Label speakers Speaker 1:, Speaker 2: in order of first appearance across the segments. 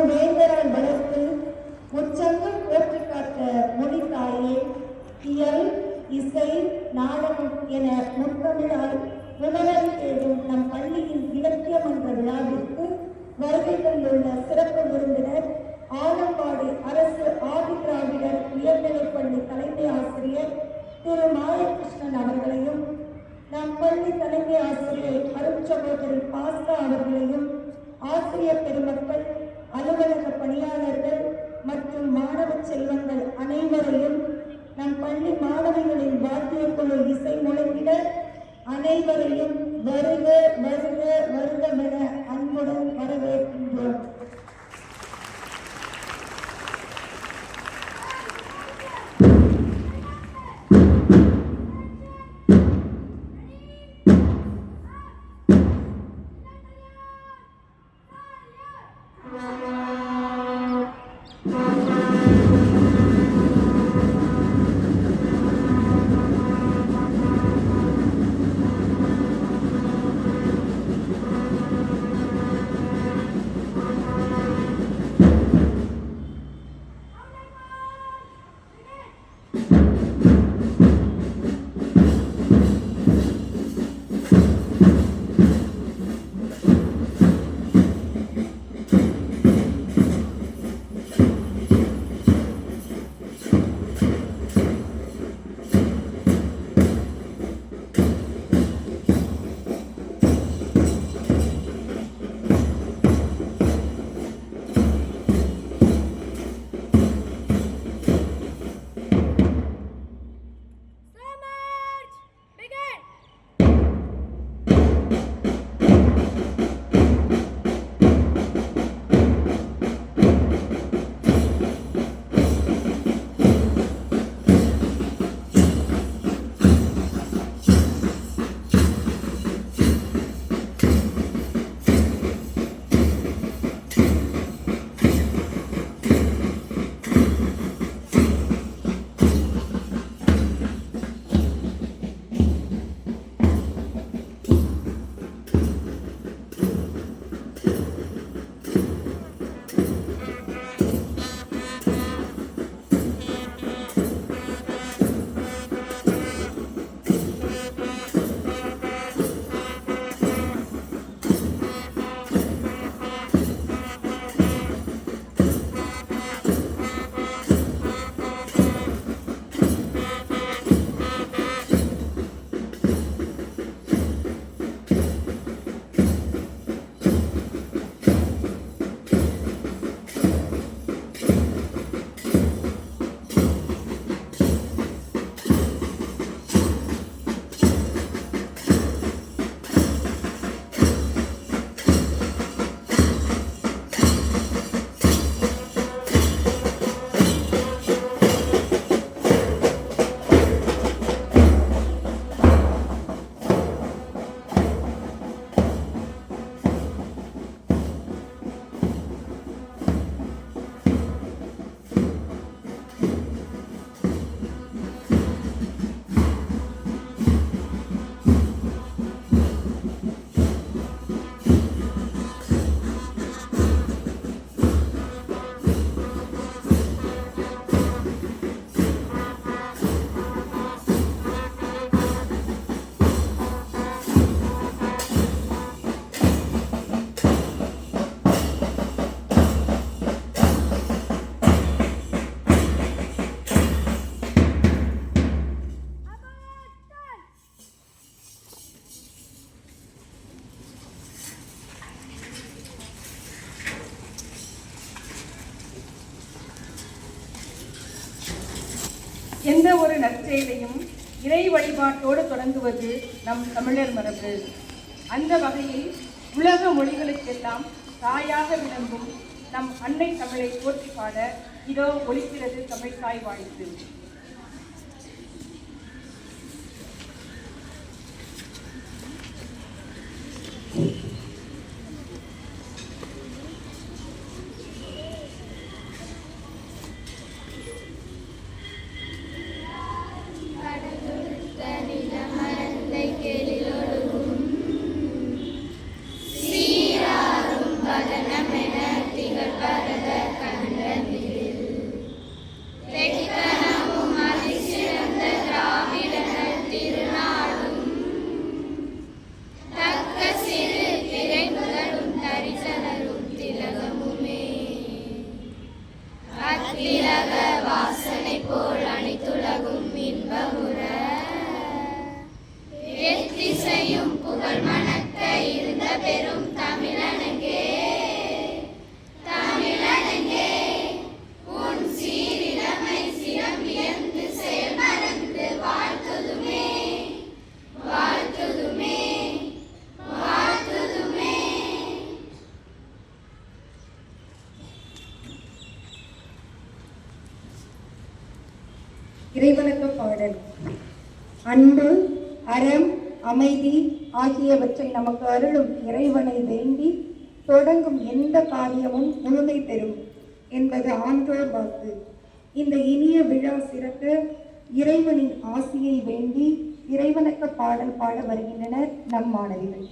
Speaker 1: வேந்தரால் வளர்த்து முச்சங்கம் போற்றி காத்த மொழி தாயே, இயல் இசை நாடகம் என முத்தமிழால் உணரல் தேடும் நம் பள்ளியின் இலக்கியம் என்ற விழாவிற்கு வருகை தந்துள்ள சிறப்பு விருந்தினர் ஆலம்பாடி அரசு ஆதிதிராவிடர் உயர்நிலைப்பள்ளி தலைமை ஆசிரியர் திரு மாயகிருஷ்ணன் அவர்களையும், நம் பள்ளி தலைமை ஆசிரியர் அருட்சகோதரி பாஸ்கா அவர்களையும், ஆசிரியர் பெருமக்கள், அலுவலக பணியாளர்கள் மற்றும் மாணவ செல்வங்கள் அனைவரையும், நம் பள்ளி மாணவிகளின் வாத்திய குழு இசை முழங்கிட அனைவரையும் வருக வருக வருகமென அன்புடன் வரவேற்கின்றோம்.
Speaker 2: எந்த ஒரு நற்செயலையும் இறை வழிபாட்டோடு தொடங்குவது நம் தமிழர் மரபு. அந்த வகையில் உலக மொழிகளுக்கெல்லாம் தாயாக விளங்கும் நம் அன்னை தமிழை போற்றி பாட இதோ ஒலிக்கிறது தமிழ்தாய் வாழ்த்து.
Speaker 3: சீராரும் பதனமென
Speaker 1: இறைவணக்க பாடல். அன்பு, அறம், அமைதி ஆகியவற்றை நமக்கு அருளும் இறைவனை வேண்டி தொடங்கும் எந்த காரியமும் முழுமை பெறும் என்பது ஆன்றோர் வாக்கு. இந்த இனிய விழா சிறக்க இறைவனின் ஆசியை வேண்டி இறைவணக்க பாடல் பாட வருகின்றனர் நம் மாணவிகள்.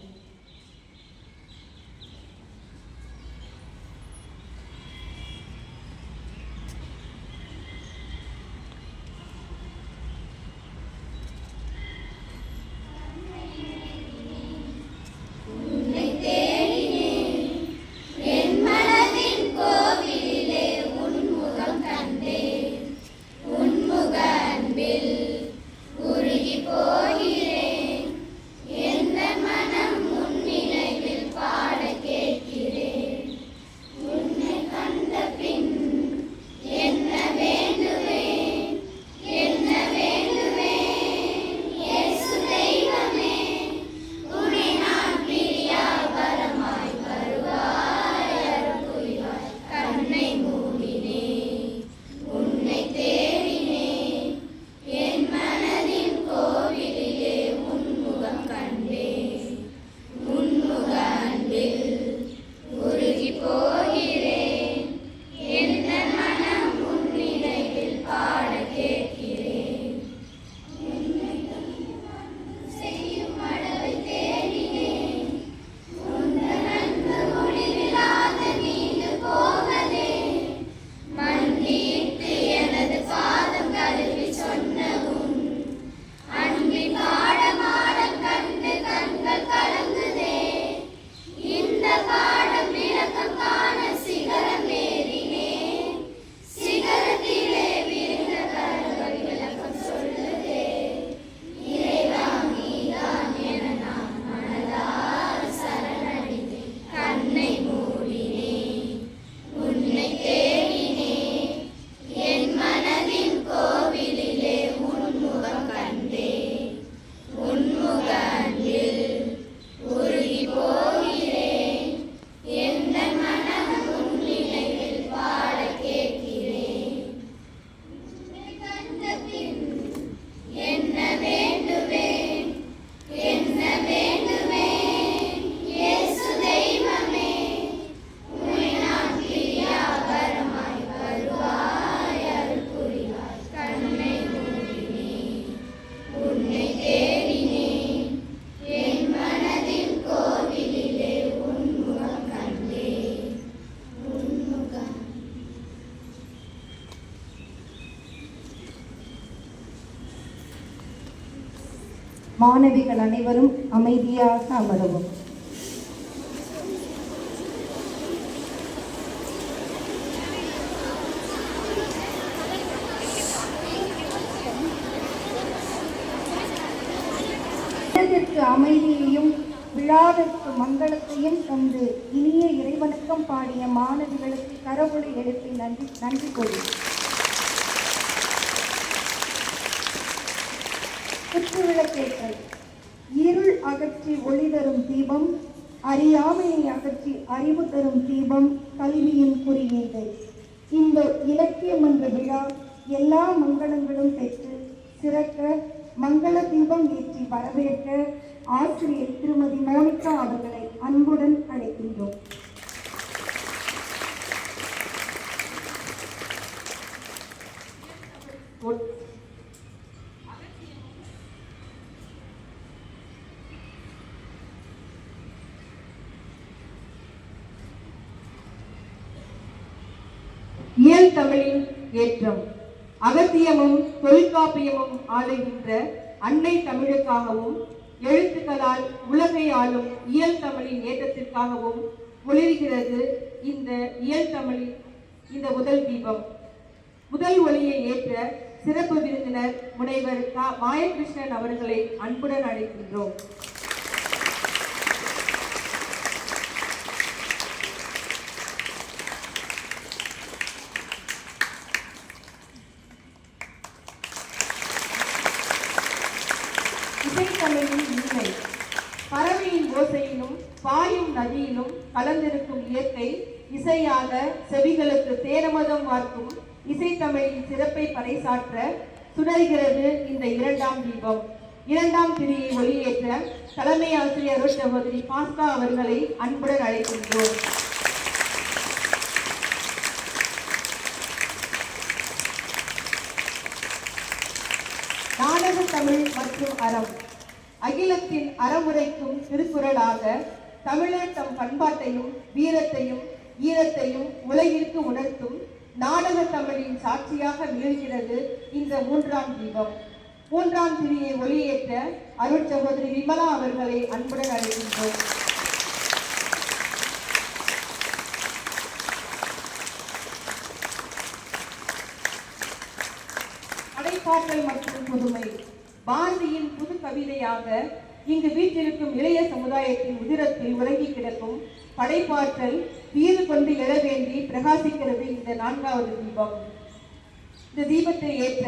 Speaker 1: மாணவிகள் அனைவரும் அமைதியாக அமரவும். அமைதியையும் விழாவிற்கு மங்களத்தையும் தந்து இனிய இறைவணக்கம் பாடிய மாணவிகளுக்கு கரவொலி எழுப்பி நன்றி கூறி குத்துவிளக்கேற்றல். இருள் அகற்றி ஒளி தரும் தீபம், அறியாமையை அகற்றி அறிவு தரும் தீபம் கல்வியின் குறியீடு. இந்த இலக்கியம் என்ற விழா எல்லா மங்களங்களும் பெற்று சிறக்க மங்கள தீபம் ஏற்றி வரவேற்க ஆசிரியர் திருமதி மோனிகா அவர்களை அன்புடன் அழைக்கின்றோம்.
Speaker 2: இயல் தமிழின் ஏற்றம். அகத்தியமும் தொல்காப்பியமும் ஆளுகின்ற அன்னை தமிழுக்காகவும் எழுத்துக்களால் உலகை ஆளும் இயல் தமிழின் ஏற்றத்திற்காகவும் ஒளிர்கிறது இந்த இயல் தமிழின் இந்த முதல் தீபம். முதல் ஒளியை ஏற்ற சிறப்பு விருந்தினர் முனைவர் மாயகிருஷ்ணன் அவர்களை அன்புடன் அழைக்கின்றோம். இசைத்தமிழின் இன்மை. பறவையின் ஓசையிலும் பாயும் நதியிலும் கலந்திருக்கும் இயற்கை இசையாக செவிகளுக்கு தேனமதம் வார்க்கும் இசைத்தமிழின் சிறப்பை பறைசாற்ற சுடர்கிறது இந்த இரண்டாம் தீபம். இரண்டாம் திரியை ஒளியேற்ற தலைமை ஆசிரியர் அருள் சகோதரி பாஸ்கா அவர்களை அன்புடன் அழைக்கின்றோம். நாடக தமிழ் மற்றும் அறம் அகிலத்தின் அறமுறைக்கும் திருக்குறளாக தமிழர் தம் பண்பாட்டையும் வீரத்தையும் ஈரத்தையும் உலகிற்கு உணர்த்தும் நாடக தமிழின் சாட்சியாக விளங்குகிறது இந்த மூன்றாம் தீபம். மூன்றாம் திரியை ஒளியேற்ற அருள் சகோதரி விமலா அவர்களை அன்புடன் அழைக்கின்றோம். படைப்பாற்றல் மற்றும் புதுமை பாரதியின் புது கவிதையாக இங்கு வீட்டிற்கும் இளைய சமுதாயத்தின் உதிரத்தில் உறங்கி கிடக்கும் படைப்பாற்றல் வீறு கொண்டு எழ வேண்டி பிரகாசிக்கிறது இந்த நான்காவது தீபம். இந்த தீபத்தை ஏற்ற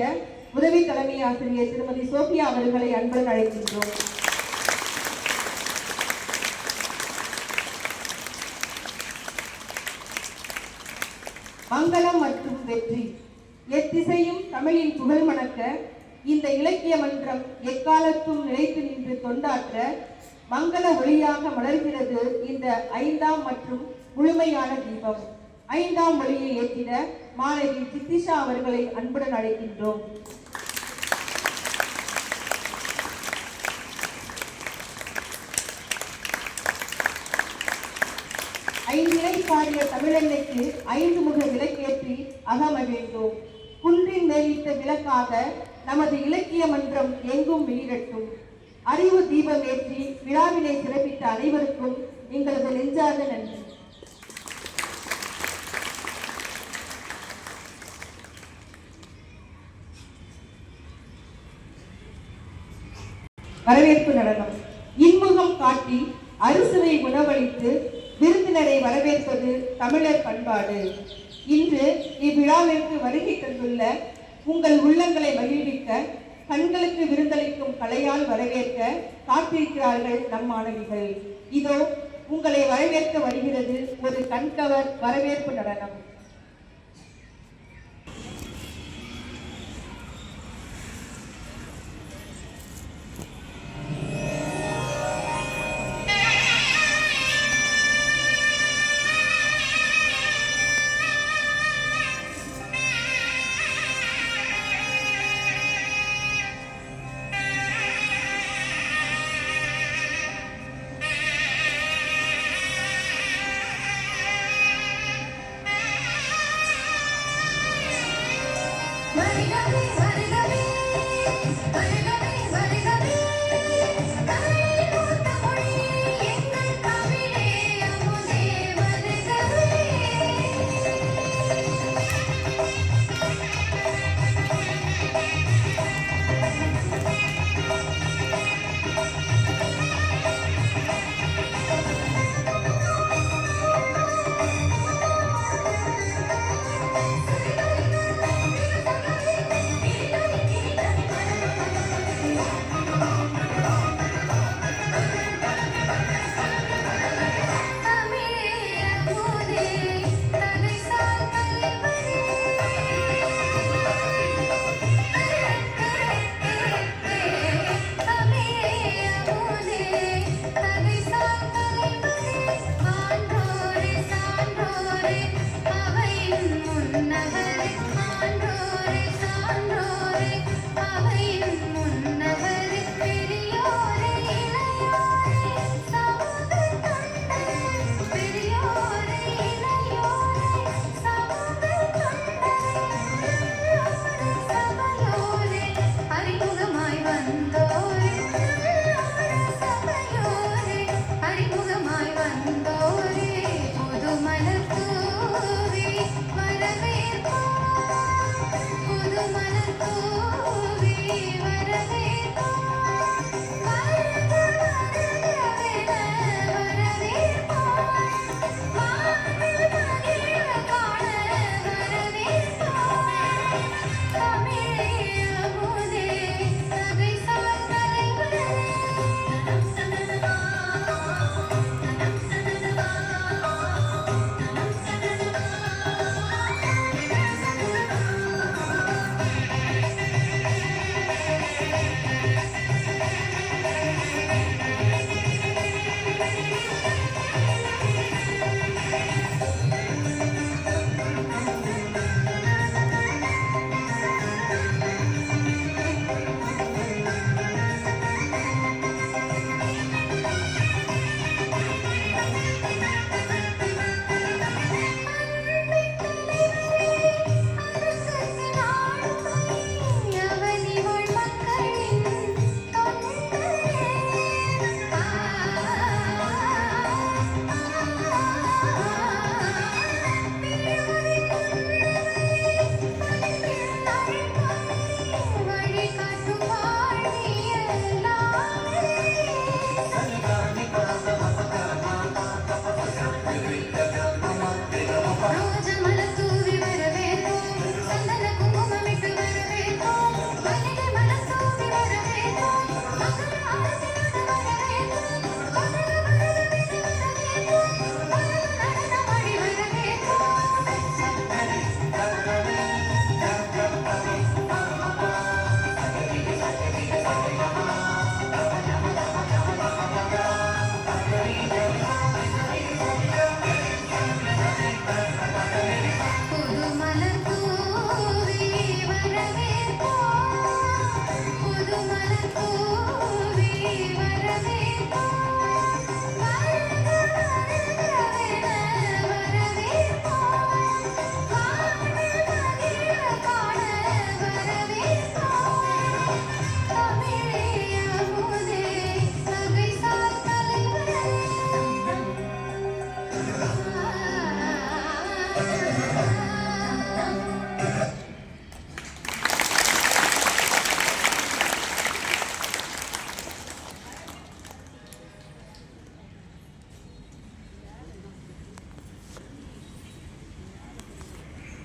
Speaker 2: உதவி தலைமை ஆசிரியர் திருமதி சோபியா அவர்களை அன்புடன் அழைக்கின்றோம். மங்களம் மற்றும் வெற்றி எத்திசையும் தமிழின் புகழ் மணக்க இந்த இலக்கிய மன்றம் எக்காலத்தும் நிலைத்து நின்று தொண்டாற்ற மங்கள ஒளியாக மலர்கிறது இந்த ஐந்தாம் மற்றும் முழுமையான தீபம். ஐந்தாம் ஒளியை ஏற்றிட மாணவி சித்திஷா அவர்களை அன்புடன் அழைக்கின்றோம். ஐந்திலை பாடிய தமிழன்னைக்கு 5 முக விளக்கேற்றி அகமகிழ்ந்தோம். குன்றின் மேலிட்ட விளக்காக நமது இலக்கிய மன்றம் எங்கும் வெளியிடட்டும். அறிவு தீபம் ஏற்றி விழாவினை சிறப்பித்த அனைவருக்கும் எங்களது நெஞ்சார்ந்த நன்றி. வரவேற்பு நடனம் இன்முகம் காட்டி அறுசுவை உணவளித்து விருந்தினரை வரவேற்பது தமிழர் பண்பாடு. இன்று இவ்விழாவிற்கு வருகை தந்துள்ள உங்கள் உள்ளங்களை மகிழ்விக்க கண்களுக்கு விருந்தளிக்கும் கலையால் வரவேற்க காத்திருக்கிறார்கள் நம் மாணவிகள். இதோ உங்களை வரவேற்க வருகிறது ஒரு கண்கவர் வரவேற்பு நடனம்.
Speaker 3: Thank you.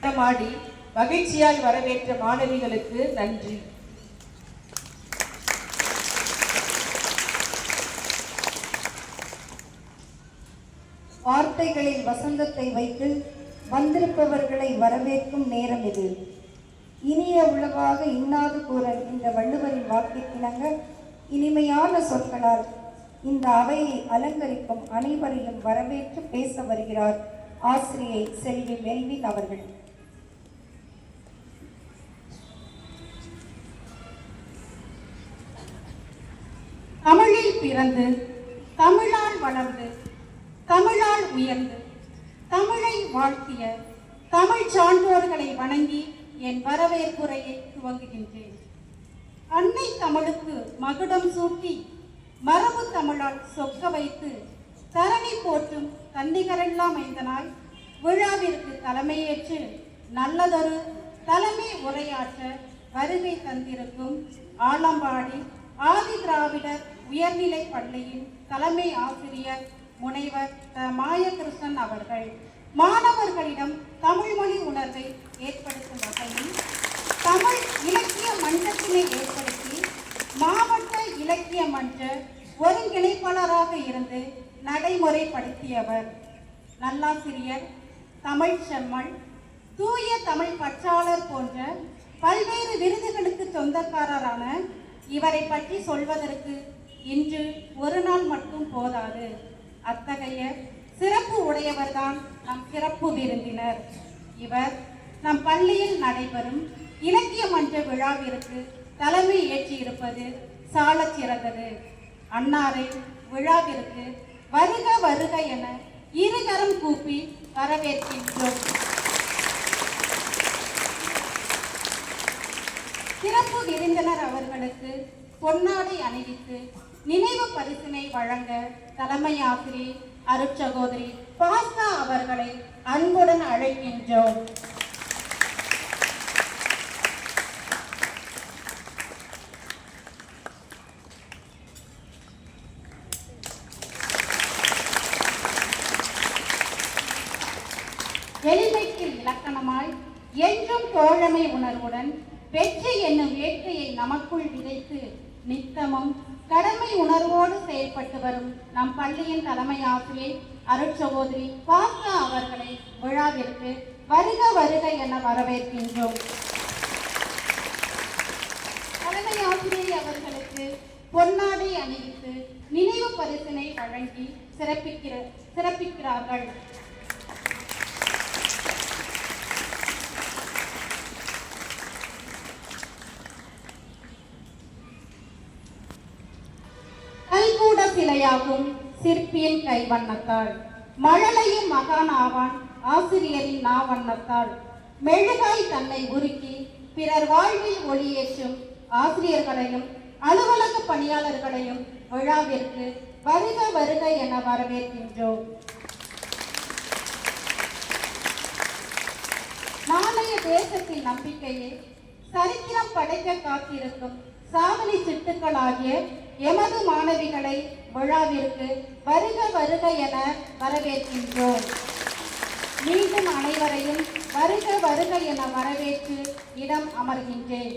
Speaker 2: ஆடி மகிழ்ச்சியால் வரவேற்ற மாணவிகளுக்கு நன்றி.
Speaker 1: வார்த்தைகளில் வசந்தத்தை வைத்து வந்திருப்பவர்களை வரவேற்கும் நேரம் இது. இனிய உளவாக இன்னாது கூறல் என்ற வள்ளுவரின் வாக்கிற்கிணங்க இனிமையான சொற்களால் இந்த அவையை அலங்கரிக்கும் அனைவரையும் வரவேற்று பேச வருகிறார் ஆசிரியை செல்வி மெல்வின் அவர்கள்.
Speaker 3: தமிழில் பிறந்து தமிழால் வளர்ந்து தமிழால் உயர்ந்து தமிழை வாழ்த்திய தமிழ் சான்றோர்களை வணங்கி என் வரவேற்புரையை துவங்குகின்றேன். அன்னை தமிழுக்கு மகுடம் சூட்டி மரபு தமிழால் சொக்க வைத்து தரணி போற்றும் தன்னிகரெல்லாம் ஐந்தனாய் விழாவிற்கு தலைமையேற்று நல்லதொரு தலைமை உரையாற்ற வருகை தந்திருக்கும் ஆலம்பாடி ஆதி திராவிடர் உயர்நிலை பள்ளியின் தலைமை ஆசிரியர் முனைவர் மாயகிருஷ்ணன் அவர்கள் மாணவர்களிடம் தமிழ் மொழி உணர்வை ஏற்படுத்தும் வகையில் தமிழ் இலக்கிய மன்றத்தினை ஏற்படுத்தி மாவட்ட இலக்கிய மன்ற ஒருங்கிணைப்பாளராக இருந்து நடைமுறைப்படுத்தியவர். நல்லாசிரியர், தமிழ் செம்மல், தூய தமிழ் பற்றாளர் போன்ற பல்வேறு விருதுகளுக்கு சொந்தக்காரரான இவரை பற்றி சொல்வதற்கு இன்று ஒரு நாள் மட்டும் போதாது. அத்தகைய சிறப்பு உடையவர்தான் நம் சிறப்பு விருந்தினர். இவர் நம் பள்ளியில் நடைபெறும் இலக்கிய மன்ற விழாவிற்கு தலைமை ஏற்றியிருப்பது சாலச் சிறந்தது. அன்னாரை விழாவிற்கு வருக வருக என இருகரம் கூப்பி வரவேற்கின்றோம். சிறப்பு விருந்தினர் அவர்களுக்கு பொன்னாடை அணிவித்து நினைவு பரிசினை வழங்க தலைமை ஆசிரியர் அருட்சகோதரி பாஸ்கா அவர்களை அன்புடன் அழைக்கின்றோம். எளிமைக்கு இலக்கணமாய் என்றும் தோழமை உணர்வுடன் வெற்றி என்னும் வேட்கையை நமக்குள் விதைத்து நித்தமும் கடமை உணர்வோடு செயல்பட்டு வரும் நம் பள்ளியின் தலைமை ஆசிரியர் அருட்சகோதரி பாஸ்கா அவர்களை விழாவிற்கு வருக வருக என வரவேற்கின்றோம். தலைமை ஆசிரியர் அவர்களுக்கு பொன்னாடை அணிவித்து நினைவு பரிசினை வழங்கி சிறப்பிக்கிறார்கள். கல்கூட சிலையாகும் சிற்பியின் கைவண்ணத்தால், மழலையும் மகான் ஆவான் ஆசிரியரின் நாவண்ணத்தால், மெழுகாய் தன்னை உருக்கி பிறர் வாழ்வில் ஒளியேற்றும் ஆசிரியர்களையும் அலுவலக பணியாளர்களையும் விழாவிற்கு வருக வருக என வரவேற்கின்றோம். நாளைய தேசத்தின் நம்பிக்கையை சரித்திரம் படைக்க காத்திருக்கும் சாதனை சிட்டுக்களாகிய எமது மாணவிகளை விழாவிற்கு வருக வருக என வரவேற்கின்றோம். மீண்டும் அனைவரையும் வருக வருக என வரவேற்று இடம் அமர்கின்றேன்.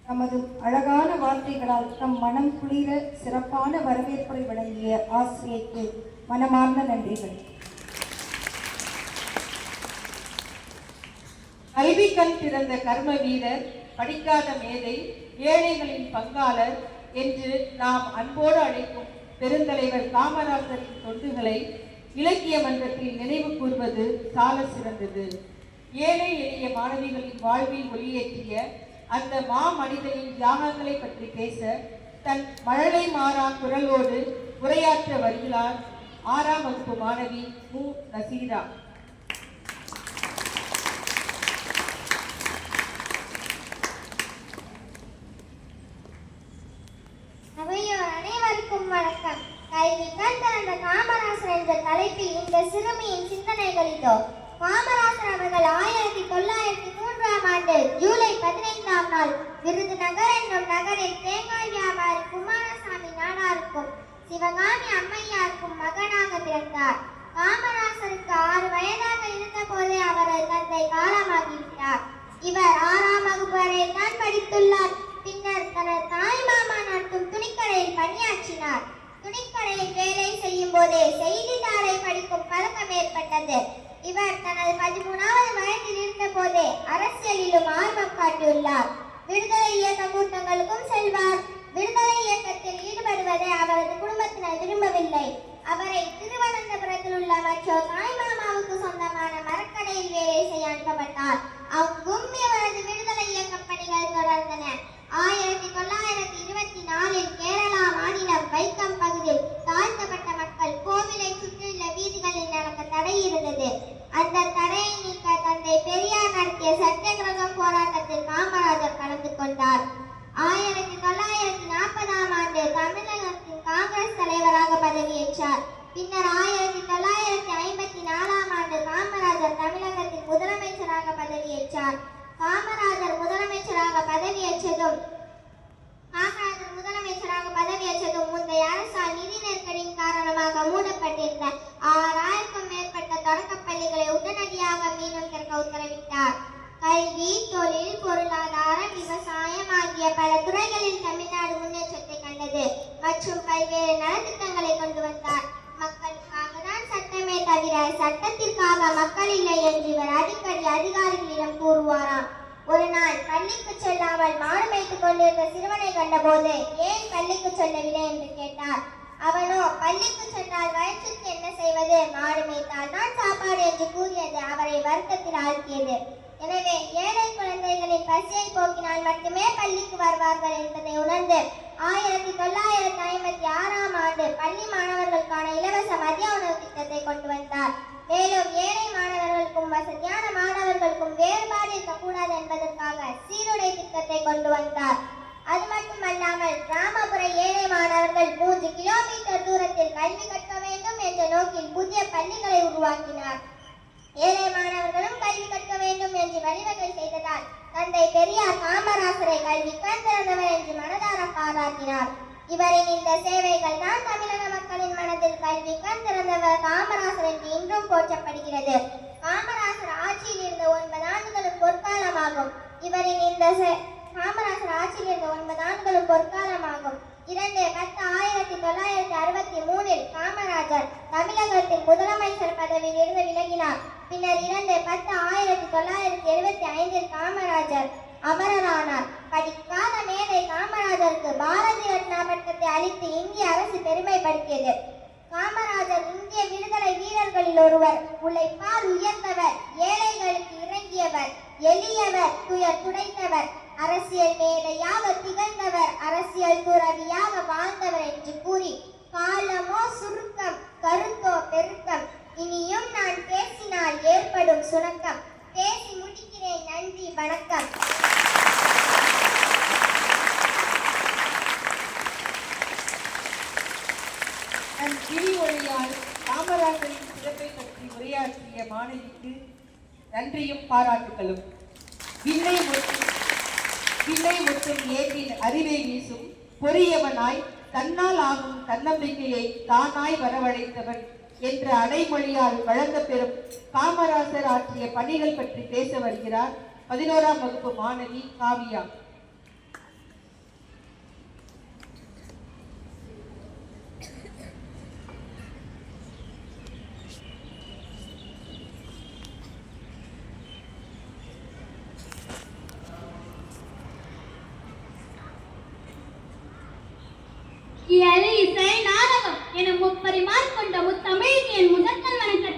Speaker 1: தமது அழகான வார்த்தைகளால் தம் மனம் குளிர சிறப்பான வரவேற்பை வழங்கிய ஆசிரியருக்கு மனமார்ந்த நன்றிகள்.
Speaker 2: கல்வி கண் திறந்த கர்ம வீரர், படிக்காத மேதை, ஏழைகளின் பங்காளர் என்று நாம் அன்போடு அழைக்கும் பெருந்தலைவர் காமராஜரின் தொண்டுகளை இலக்கிய மன்றத்தில் நினைவு கூர்வது சால சிறந்தது. ஏழை எளிய மாணவிகளின் வாழ்வில் ஒளியேற்றிய அந்த மாமனிதனின் தியாகங்களை பற்றி பேச தன் மழலை மாறா குரலோடு உரையாற்ற வருகிறார் 6ஆம் வகுப்பு மாணவி மு. நசீரா.
Speaker 4: அனைவருக்கும் வணக்கம். கல்வி கண் திறந்த காமராசர் என்ற தலைப்பில் இந்த சிறுமியின் சிந்தனைகள் இதோ. காமராசர் அவர்கள் 1903ஆம் ஆண்டு ஜூலை 15ஆம் நாள் விருதுநகர் என்னும் நகரில் தேங்காய் வியாபாரி குமாரசாமி நாடாருக்கும் சிவகாமி அம்மையாருக்கும் மகனாக பிறந்தார். காமராசருக்கு 6 வயதாக இருந்த போதே அவரது தந்தை காலமாகிவிட்டார். இவர் 6ஆம் வகுப்பு வரை தான் படித்துள்ளார். பின்னர் தனது தாய் மாமா நடத்தும் துணிக்கடையில் பணியாற்றினார். துணிக்கடையில் வேலை செய்யும் போதே செய்தித்தாளை படிக்கும் பழக்கம் ஏற்பட்டது. இவர் தனது 13வது வயதில் இருந்த போதே அரசியலிலும் ஆர்வம் காட்டியுள்ளார். விடுதலை இயக்க கூட்டங்களுக்கும் செல்வார். விடுதலை இயக்கத்தில் ஈடுபடுவதை அவரது குடும்பத்தினர் விரும்பவில்லை. அவரை திருவனந்தபுரத்தில் உள்ள மற்றொரு தாய் மாமாவுக்கு சொந்தமான மரக்கடையில் வேலை செய்ய அனுப்பப்பட்டார். அங்கும் இவரது விடுதலை இயக்க பணிகள் தொடர்ந்தன. 1924இல் கேரளா மாநிலம் வைக்கம் பகுதியில் தாழ்த்தப்பட்ட மக்கள் கோவிலை சுற்றியுள்ள வீதிகளில் நடக்க தடை இருந்தது. அந்த தடையை நீக்க தந்தை பெரியார் நடத்திய சத்தியாகிரகம் போராட்டத்தில் காமராஜர் கலந்து கொண்டார். 1940ஆம் ஆண்டு தமிழகத்தின் காங்கிரஸ் தலைவராக பதவியேற்றார். பின்னர் 1954ஆம் ஆண்டு காமராஜர் தமிழகத்தின் முதலமைச்சராக பதவியேற்றார். காமராஜர் முதலமைச்சராக பதவியேற்றதும் முந்தைய அரசால் நிதி நெருக்கடியின் காரணமாக மூடப்பட்டிருந்த 6000க்கும் மேற்பட்ட தொடக்கப் பள்ளிகளை உடனடியாக மீண்டும் திறக்க உத்தரவிட்டார். கல்வி, தொழில், பொருளாதாரம், விவசாயம் ஆகிய பல துறைகளில் தமிழ்நாடு முன்னேற்றத்தை கண்டது மற்றும் பல்வேறு நலத்திட்டங்களை கொண்டு வந்தார். மக்களுக்காக தான் சட்டமே தவிர சட்டத்திற்காக மக்கள் இல்லை என்று இவர் அடிக்கடி அதிகாரிகளிடம் கூறுவாராம். ஒரு நாள் பள்ளிக்கு செல்லாமல் மாடு மேய்த்துக் கொண்டிருந்த சிறுவனை கண்டபோது ஏன் பள்ளிக்கு செல்லவில்லை என்று கேட்டார். அவனோ பள்ளிக்கு சென்றால் வயிற்றுக்கு என்ன செய்வது, மாடு மேய்த்தால் தான் சாப்பாடு என்று கூறியது அவரை வருத்தத்தில் ஆழ்த்தியது. எனவே ஏழை குழந்தைகளின் பசியை போக்கினால் மட்டுமே பள்ளிக்கு வருவார்கள் என்பதை உணர்ந்து 1956ஆம் ஆண்டு பள்ளி மாணவர்களுக்கான இலவச மதிய உணவு திட்டத்தை கொண்டு வந்தார். மேலும் ஏழை மாணவர்களுக்கும் வசதியான மாணவர்களுக்கும் வேறுபாடு இருக்கக்கூடாது என்பதற்காக சீருடை திட்டத்தை கொண்டு வந்தார். அது மட்டுமல்லாமல் கிராமப்புற ஏழை மாணவர்கள் 3 கிலோமீட்டர் தூரத்தில் கல்வி கற்க வேண்டும் என்ற நோக்கில் புதிய பள்ளிகளை உருவாக்கினார். ஏழை மாணவர்களும் கல்வி கற்க வேண்டும் என்று வழிவகை செய்ததால் தந்தை பெரியார் காமராசரை கல்விக்கண் திறந்தவர் என்று மனதார பாராட்டினார். இவரின் இந்த சேவைகள் தான் தமிழக மக்களின் மனதில் கல்விக்கண் திறந்தவர் காமராசர் என்று இன்றும் போற்றப்படுகிறது. காமராசர் ஆட்சியில் இருந்த 9 ஆண்டுகளும் பொற்காலமாகும். இவரின் இந்த காமராசர் ஆட்சியில் இருந்த 9 ஆண்டுகளும் பொற்காலமாகும். 1963இல் காமராஜர் தமிழகத்தின் முதலமைச்சர் பதவியில் இருந்து விலகினார். பின்னர் 1975இல் காமராஜர் அமரரானார். படிக்காத மேதை காமராஜருக்கு பாரதி ரத்னா பட்டத்தை அளித்து இந்திய அரசு பெருமைப்படுத்தியது. காமராஜர் இந்திய விடுதலை வீரர்களில் ஒருவர். உழைப்பால் உயர்ந்தவர், ஏழைகளுக்கு இறங்கியவர், எளியவர், துயர் துடைத்தவர், அரசியல் மேதையாக திகழ்ந்தவர், அரசியல் துறவியாக வாழ்ந்தவர் என்று கூறி காலமோ சுருக்கம், கருத்தோ பெருக்கம், இனியும் நான் பேசினால் ஏற்படும் சுணக்கம். பேசி முடிக்கிறேன். நன்றி, வணக்கம்.
Speaker 2: தன் கிளி ஒளியால் காமராஜரின் சிறப்பை பற்றி உரையாற்றிய மாணவிக்கு நன்றியும் பாராட்டுகளும். விண்ணை முற்றும் ஏற்றின் அறிவை வீசும் பொறியவனாய் தன்னால் ஆகும் தன்னம்பிக்கையை தானாய் வரவழைத்தவன் என்ற அடைமொழியால் வழங்கப்பெறும் காமராசர் ஆற்றிய பணிகள் பற்றி பேச வருகிறார் 11ஆம் வகுப்பு மாணவி காவியா.
Speaker 5: இசை நாடகம் என முப்பரிமாற் கொண்ட முத்தமிழுக்கு என் முதற்கண் வணக்கத்தை